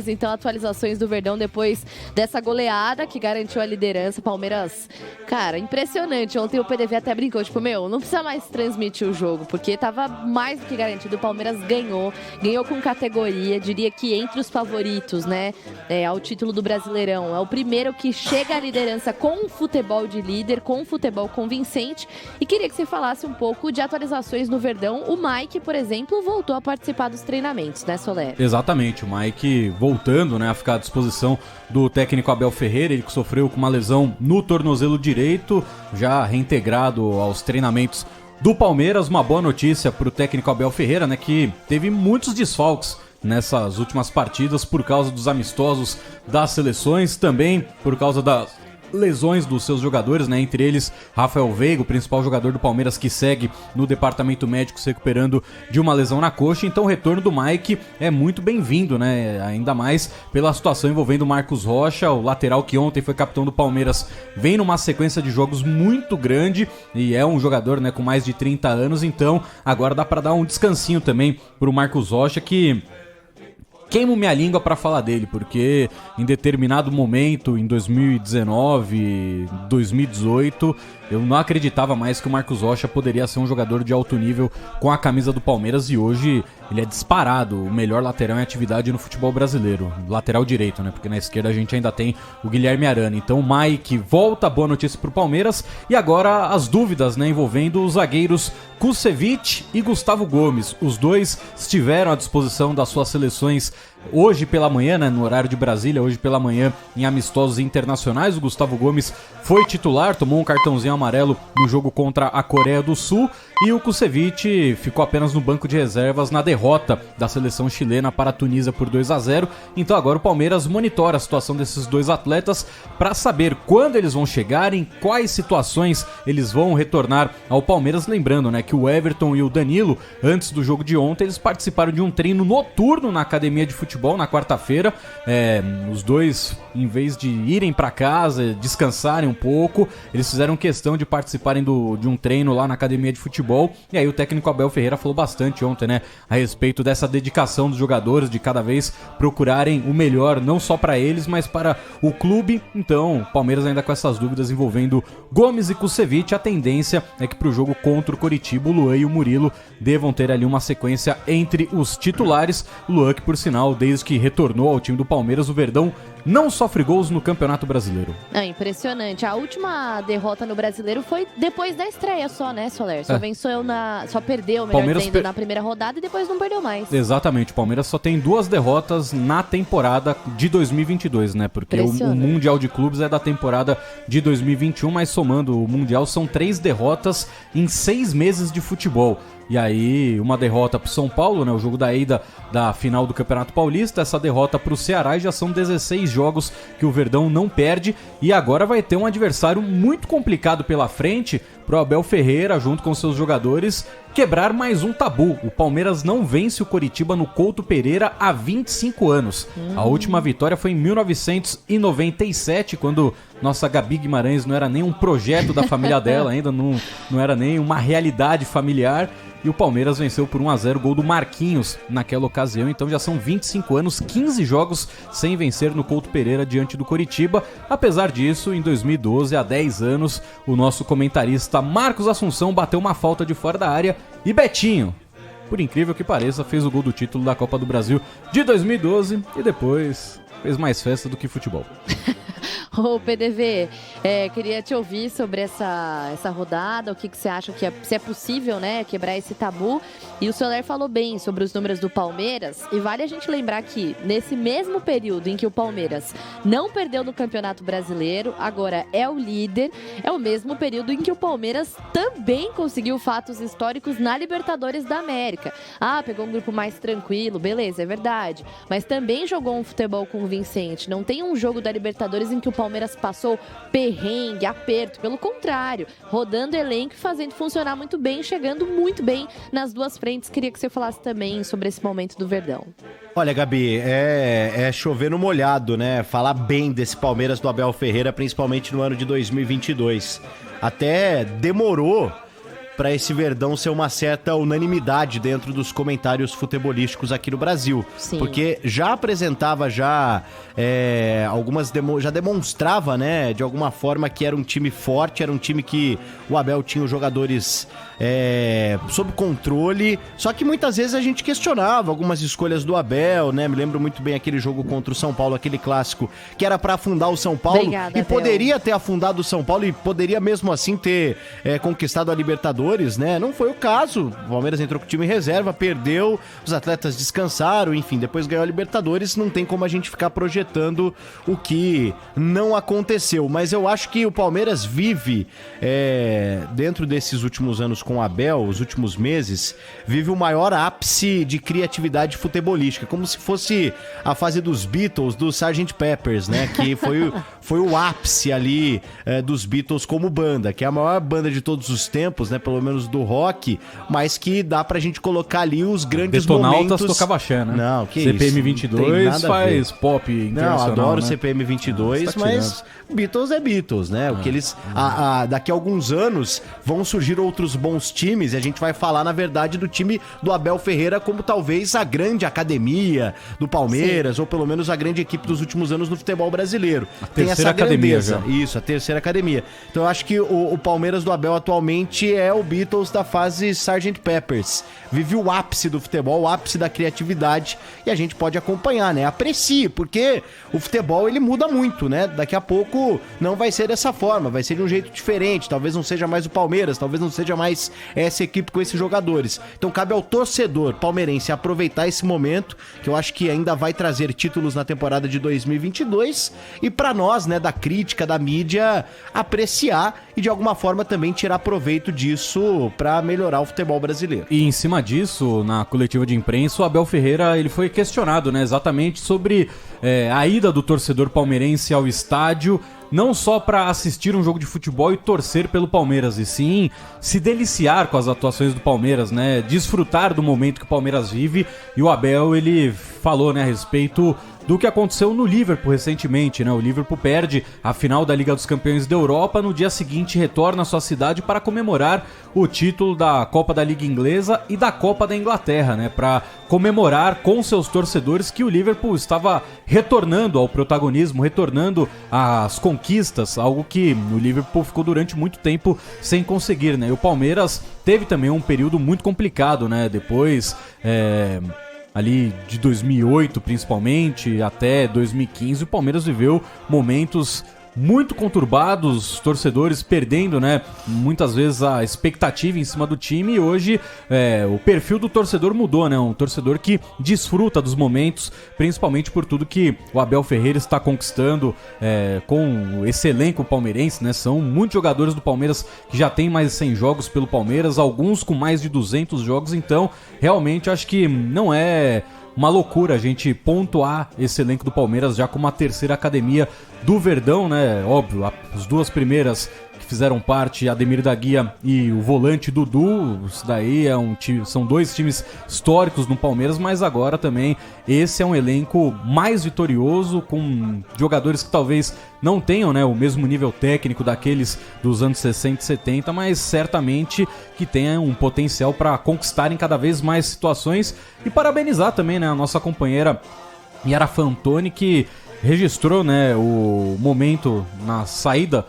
Então, atualizações do Verdão depois dessa goleada que garantiu a liderança. Palmeiras, cara, impressionante. Ontem o PDV até brincou, tipo, não precisa mais transmitir o jogo, porque tava mais do que garantido. O Palmeiras ganhou com categoria, diria que entre os favoritos, né, ao título do Brasileirão. É o primeiro que chega à liderança com um futebol de líder, com um futebol convincente. E queria que você falasse um pouco de atualizações no Verdão. O Mike, por exemplo, voltou a participar dos treinamentos, né, Soler? Exatamente, o Mike voltando, né, a ficar à disposição do técnico Abel Ferreira, ele que sofreu com uma lesão no tornozelo direito, já reintegrado aos treinamentos do Palmeiras. Uma boa notícia para o técnico Abel Ferreira, né, que teve muitos desfalques nessas últimas partidas por causa dos amistosos das seleções, também por causa das lesões dos seus jogadores, né? Entre eles Rafael Veiga, o principal jogador do Palmeiras, que segue no departamento médico se recuperando de uma lesão na coxa. Então o retorno do Mike é muito bem-vindo, né? Ainda mais pela situação envolvendo o Marcos Rocha, o lateral que ontem foi capitão do Palmeiras, vem numa sequência de jogos muito grande e é um jogador, né, com mais de 30 anos. Então agora dá para dar um descansinho também pro Marcos Rocha, que queimo minha língua para falar dele, porque em determinado momento, em 2019, 2018, eu não acreditava mais que o Marcos Rocha poderia ser um jogador de alto nível com a camisa do Palmeiras, e hoje ele é disparado o melhor lateral em atividade no futebol brasileiro, lateral direito, né? Porque na esquerda a gente ainda tem o Guilherme Arana. Então o Mike volta, boa notícia pro Palmeiras. E agora as dúvidas, né, envolvendo os zagueiros Kusevich e Gustavo Gomes. Os dois estiveram à disposição das suas seleções hoje pela manhã, né, no horário de Brasília, hoje pela manhã, em amistosos internacionais. O Gustavo Gomes foi titular, tomou um cartãozinho amarelo no jogo contra a Coreia do Sul, e o Kusevich ficou apenas no banco de reservas na derrota da seleção chilena para a Tunísia por 2-0. Então agora o Palmeiras monitora a situação desses dois atletas para saber quando eles vão chegar, em quais situações eles vão retornar ao Palmeiras. Lembrando, né, que o Everton e o Danilo, antes do jogo de ontem, eles participaram de um treino noturno na academia de futebol na quarta-feira. Os dois, em vez de irem para casa, descansarem um pouco, eles fizeram questão de participarem de um treino lá na academia de futebol. E aí o técnico Abel Ferreira falou bastante ontem, né, a respeito dessa dedicação dos jogadores, de cada vez procurarem o melhor, não só para eles, mas para o clube. Então, Palmeiras ainda com essas dúvidas envolvendo Gomes e Kusevich. A tendência é que pro jogo contra o Coritiba, o Luan e o Murilo devam ter ali uma sequência entre os titulares. O Luan, que por sinal, desde que retornou ao time do Palmeiras, o Verdão não sofre gols no Campeonato Brasileiro. É impressionante. A última derrota no Brasileiro foi depois da estreia só, né, Soler? Só perdeu, melhor Palmeiras dizendo, na primeira rodada, e depois não perdeu mais. Exatamente. O Palmeiras só tem 2 derrotas na temporada de 2022, né? Porque o Mundial de Clubes é da temporada de 2021, mas somando o Mundial são 3 derrotas em 6 meses de futebol. E aí, uma derrota pro São Paulo, né, o jogo da ida da final do Campeonato Paulista, essa derrota pro Ceará, e já são 16 jogos que o Verdão não perde, e agora vai ter um adversário muito complicado pela frente pro Abel Ferreira, junto com seus jogadores, quebrar mais um tabu. O Palmeiras não vence o Coritiba no Couto Pereira há 25 anos. A última vitória foi em 1997, quando nossa Gabi Guimarães não era nem um projeto da família dela, ainda não era nem uma realidade familiar. E o Palmeiras venceu por 1-0, gol do Marquinhos naquela ocasião. Então já são 25 anos, 15 jogos sem vencer no Couto Pereira diante do Coritiba. Apesar disso, em 2012, há 10 anos, o nosso comentarista Marcos Assunção bateu uma falta de fora da área, e Betinho, por incrível que pareça, fez o gol do título da Copa do Brasil de 2012 e depois fez mais festa do que futebol. Ô, PDV, queria te ouvir sobre essa rodada, o que você acha se é possível, né, quebrar esse tabu. E o Soler falou bem sobre os números do Palmeiras, e vale a gente lembrar que nesse mesmo período em que o Palmeiras não perdeu no Campeonato Brasileiro, agora é o líder, é o mesmo período em que o Palmeiras também conseguiu fatos históricos na Libertadores da América. Pegou um grupo mais tranquilo, beleza, é verdade, mas também jogou um futebol convincente. Não tem um jogo da Libertadores em que o Palmeiras passou perrengue, aperto, pelo contrário, rodando elenco e fazendo funcionar muito bem, chegando muito bem nas duas frentes. Queria que você falasse também sobre esse momento do Verdão. Olha, Gabi, é chover no molhado, né? Falar bem desse Palmeiras do Abel Ferreira, principalmente no ano de 2022. Até demorou para esse Verdão ser uma certa unanimidade dentro dos comentários futebolísticos aqui no Brasil. Sim. Porque já apresentava, já demonstrava, né, de alguma forma que era um time forte, era um time que o Abel tinha os jogadores sob controle, só que muitas vezes a gente questionava algumas escolhas do Abel, né? Me lembro muito bem aquele jogo contra o São Paulo, aquele clássico, que era para afundar o São Paulo. Obrigada, e Abel. poderia ter afundado o São Paulo e poderia mesmo assim ter conquistado a Libertadores, né? Não foi o caso. O Palmeiras entrou com o time em reserva, perdeu, os atletas descansaram, enfim, depois ganhou a Libertadores. Não tem como a gente ficar projetando o que não aconteceu. Mas eu acho que o Palmeiras vive, dentro desses últimos anos com o Abel, os últimos meses, vive o maior ápice de criatividade futebolística, como se fosse a fase dos Beatles, do Sgt. Peppers, né? Que foi o ápice ali dos Beatles como banda, que é a maior banda de todos os tempos, né? Pelo menos do rock, mas que dá pra gente colocar ali os grandes Detonautas momentos. tocava axé, né? Não, que CPM isso, 22 faz pop internacional. Não, adoro né? CPM 22, tá mas Beatles é Beatles, né? O que eles daqui a alguns anos vão surgir outros bons times e a gente vai falar, na verdade, do time do Abel Ferreira como talvez a grande academia do Palmeiras, Sim. ou pelo menos a grande equipe dos últimos anos no futebol brasileiro. Tem essa academia já. Isso, a terceira academia. Então eu acho que o Palmeiras do Abel atualmente é o Beatles da fase Sgt. Peppers. Vive o ápice do futebol, o ápice da criatividade, e a gente pode acompanhar, né? Aprecie, porque o futebol ele muda muito, né? Daqui a pouco não vai ser dessa forma, vai ser de um jeito diferente, talvez não seja mais o Palmeiras, talvez não seja mais essa equipe com esses jogadores. Então cabe ao torcedor palmeirense aproveitar esse momento, que eu acho que ainda vai trazer títulos na temporada de 2022, e pra nós, né, da crítica, da mídia, apreciar e de alguma forma também tirar proveito disso pra melhorar o futebol brasileiro. E em cima disso, na coletiva de imprensa, o Abel Ferreira ele foi questionado, né, exatamente sobre a ida do torcedor palmeirense ao estádio, não só para assistir um jogo de futebol e torcer pelo Palmeiras, e sim se deliciar com as atuações do Palmeiras, né, desfrutar do momento que o Palmeiras vive. E o Abel, ele falou, né, a respeito do que aconteceu no Liverpool recentemente, né? O Liverpool perde a final da Liga dos Campeões da Europa, no dia seguinte retorna à sua cidade para comemorar o título da Copa da Liga Inglesa e da Copa da Inglaterra, né? Para comemorar com seus torcedores que o Liverpool estava retornando ao protagonismo, retornando às conquistas, algo que o Liverpool ficou durante muito tempo sem conseguir, né? E o Palmeiras teve também um período muito complicado, né? Depois, ali de 2008 principalmente até 2015, o Palmeiras viveu momentos muito conturbados, torcedores perdendo, né, muitas vezes a expectativa em cima do time, e hoje o perfil do torcedor mudou, né, um torcedor que desfruta dos momentos, principalmente por tudo que o Abel Ferreira está conquistando com esse elenco palmeirense, né, são muitos jogadores do Palmeiras que já tem mais de 100 jogos pelo Palmeiras, alguns com mais de 200 jogos, então realmente acho que não é uma loucura a gente pontuar esse elenco do Palmeiras já como a terceira academia do Verdão, né? Óbvio, as duas primeiras que fizeram parte, Ademir da Guia e o volante Dudu, isso daí são dois times históricos no Palmeiras, mas agora também esse é um elenco mais vitorioso, com jogadores que talvez não tenham, né, o mesmo nível técnico daqueles dos anos 60 e 70, mas certamente que tenha um potencial para conquistarem cada vez mais situações. E parabenizar também, né, a nossa companheira Yara Fantoni, que registrou, né, o momento na saída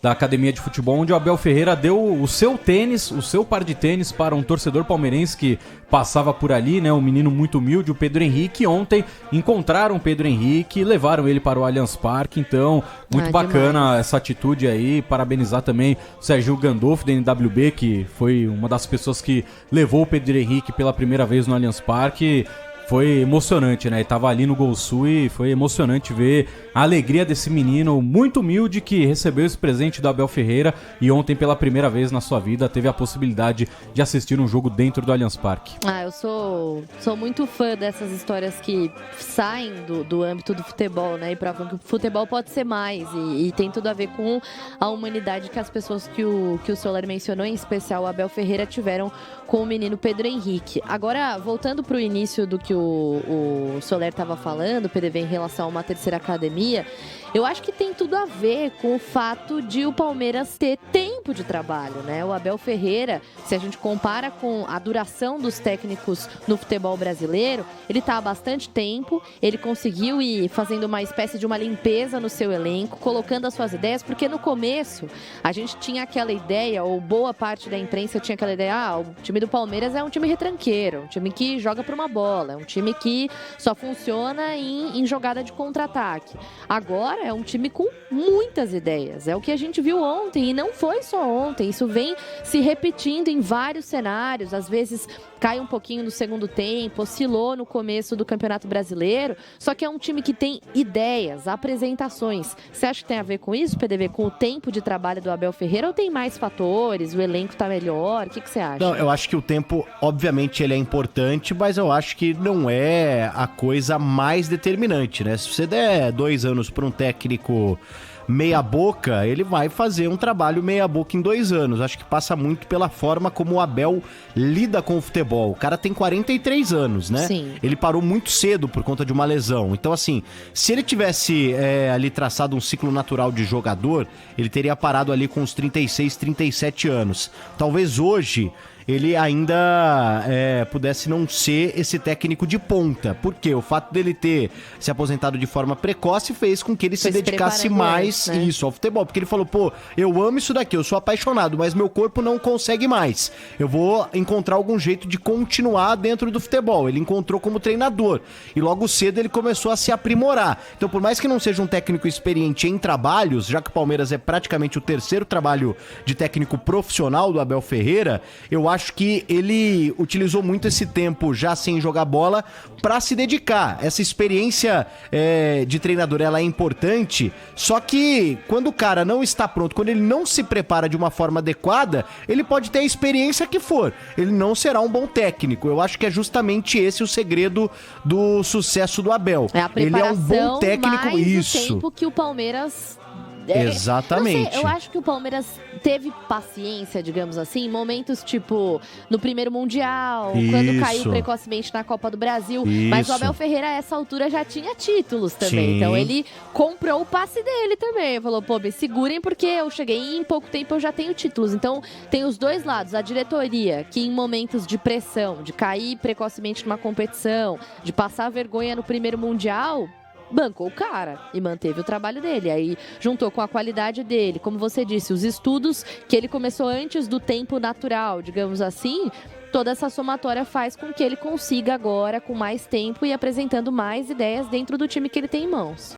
da academia de futebol, onde o Abel Ferreira deu o seu tênis, o seu par de tênis para um torcedor palmeirense que passava por ali, né, um menino muito humilde, o Pedro Henrique. Ontem encontraram o Pedro Henrique e levaram ele para o Allianz Parque, então muito bacana demais essa atitude aí. Parabenizar também o Sérgio Gandolfo da NWB, que foi uma das pessoas que levou o Pedro Henrique pela primeira vez no Allianz Parque. Foi emocionante, né? Ele tava ali no Gol Sul e foi emocionante ver a alegria desse menino muito humilde que recebeu esse presente do Abel Ferreira e ontem, pela primeira vez na sua vida, teve a possibilidade de assistir um jogo dentro do Allianz Parque. Eu sou muito fã dessas histórias que saem do âmbito do futebol, né? E provam que o futebol pode ser mais e tem tudo a ver com a humanidade que as pessoas que o Soler mencionou, em especial o Abel Ferreira, tiveram com o menino Pedro Henrique. Agora, voltando para o início do que o Soler estava falando, o PDV, em relação a uma terceira academia, eu acho que tem tudo a ver com o fato de o Palmeiras ter tempo tempo de trabalho, né? O Abel Ferreira, se a gente compara com a duração dos técnicos no futebol brasileiro, ele está há bastante tempo, ele conseguiu ir fazendo uma espécie de uma limpeza no seu elenco, colocando as suas ideias, porque no começo a gente tinha aquela ideia, ou boa parte da imprensa tinha aquela ideia, o time do Palmeiras é um time retranqueiro, um time que joga por uma bola, é um time que só funciona em jogada de contra-ataque. Agora é um time com muitas ideias, é o que a gente viu ontem, e não foi só ontem, isso vem se repetindo em vários cenários, às vezes cai um pouquinho no segundo tempo, oscilou no começo do Campeonato Brasileiro, só que é um time que tem ideias, apresentações. Você acha que tem a ver com isso, PDV, com o tempo de trabalho do Abel Ferreira, ou tem mais fatores, o elenco tá melhor, o que você acha? Não, eu acho que o tempo, obviamente, ele é importante, mas eu acho que não é a coisa mais determinante, né? Se você der 2 anos para um técnico meia boca, ele vai fazer um trabalho meia boca em 2 anos. Acho que passa muito pela forma como o Abel lida com o futebol. O cara tem 43 anos, né? Sim. Ele parou muito cedo por conta de uma lesão. Então, assim, se ele tivesse ali traçado um ciclo natural de jogador, ele teria parado ali com uns 36, 37 anos. Talvez hoje ele ainda pudesse não ser esse técnico de ponta. Porque o fato dele ter se aposentado de forma precoce fez com que ele se dedicasse mais antes, né? Isso, ao futebol. Porque ele falou, pô, eu amo isso daqui, eu sou apaixonado, mas meu corpo não consegue mais. Eu vou encontrar algum jeito de continuar dentro do futebol. Ele encontrou como treinador. E logo cedo ele começou a se aprimorar. Então, por mais que não seja um técnico experiente em trabalhos, já que o Palmeiras é praticamente o 3º trabalho de técnico profissional do Abel Ferreira, eu acho que ele utilizou muito esse tempo já sem jogar bola para se dedicar. Essa experiência de treinador, ela é importante, só que quando o cara não está pronto, quando ele não se prepara de uma forma adequada, ele pode ter a experiência que for, ele não será um bom técnico. Eu acho que é justamente esse o segredo do sucesso do Abel. É a preparação, ele é um bom técnico, mais isso. O tempo que o Palmeiras... Exatamente. Não sei, eu acho que o Palmeiras teve paciência, digamos assim, em momentos tipo no primeiro Mundial, quando caiu precocemente na Copa do Brasil. Mas o Abel Ferreira, a essa altura, já tinha títulos também. Sim. Então ele comprou o passe dele também. Falou, pô, me segurem porque eu cheguei e em pouco tempo eu já tenho títulos. Então tem os dois lados. A diretoria, que em momentos de pressão, de cair precocemente numa competição, de passar vergonha no primeiro Mundial, bancou o cara e manteve o trabalho dele. Aí juntou com a qualidade dele, como você disse, os estudos que ele começou antes do tempo natural, digamos assim. Toda essa somatória faz com que ele consiga agora, com mais tempo, e apresentando mais ideias dentro do time que ele tem em mãos.